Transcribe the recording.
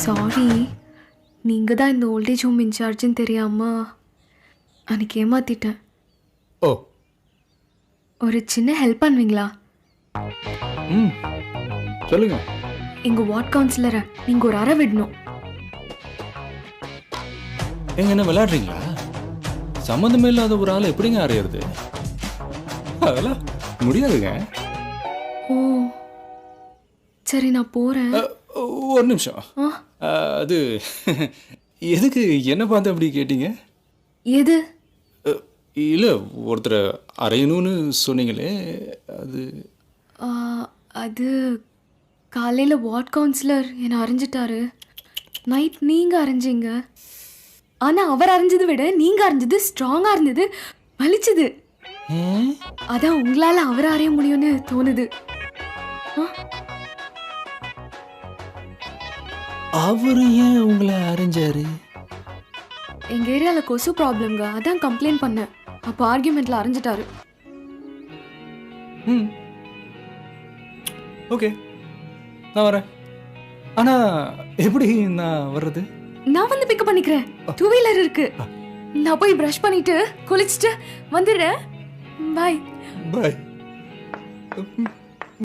Sorry, நீங்கள் தான் இந்த ஓல்டேஜ் ஹோம் இன்சார்ஜுன்னு தெரியாமல் அன்றைக்கி ஏமாற்றிட்டேன். ஓ, ஒரு சின்ன ஹெல்ப் பண்ணுவீங்களா? ம், சொல்லுங்க. எங்கள் வார்ட் கவுன்சிலரை நீங்கள் ஒரு அறை விடணும். எங்க என்ன விளையாடுறீங்களா? சம்மந்தமே இல்லாத ஒரு ஆள் எப்படிங்க அறையிறது? அதெல்லாம் முடியாதுங்க. ஓ சரி, நான் போகிறேன். ஒரு நிமிஷம். அது எதுக்கு என்ன பார்த்து அப்படி கேட்டீங்க? எது? இல்லை, ஒருத்தரை அறையணும்னு சொன்னீங்களே, அது அது காலையில் வார்ட் கவுன்சிலர் என்னை அரைஞ்சிட்டாரு. நைட் நீங்கள் அரைஞ்சிங்க. ஆனால் அவர் அரைஞ்சதை விட நீங்கள் அரைஞ்சது ஸ்ட்ராங்காக இருந்தது, வலிச்சுது. அதான் உங்களால் அவரை அறைய முடியும்னு தோணுது. அவரு ஏன் உங்களை அரைஞ்சாரு? எங்கள் ஏரியாவில் கொசு ப்ராப்ளம்ங்க, அதான் கம்ப்ளைண்ட் பண்ணேன். அப்போ ஆர்கியூமெண்ட்டில் அரைஞ்சிட்டாரு. ம், ஓகே, நான் வரேன். ஆனால் எப்படி நான் வர்றது? நான் வந்து பிக்கப் பண்ணிக்கிறேன். 2 வீலர் இருக்கு. நான் போய் ப்ரஷ் பண்ணிட்டு குளிச்சுட்டு வந்துடுறேன். பாய். பாய்.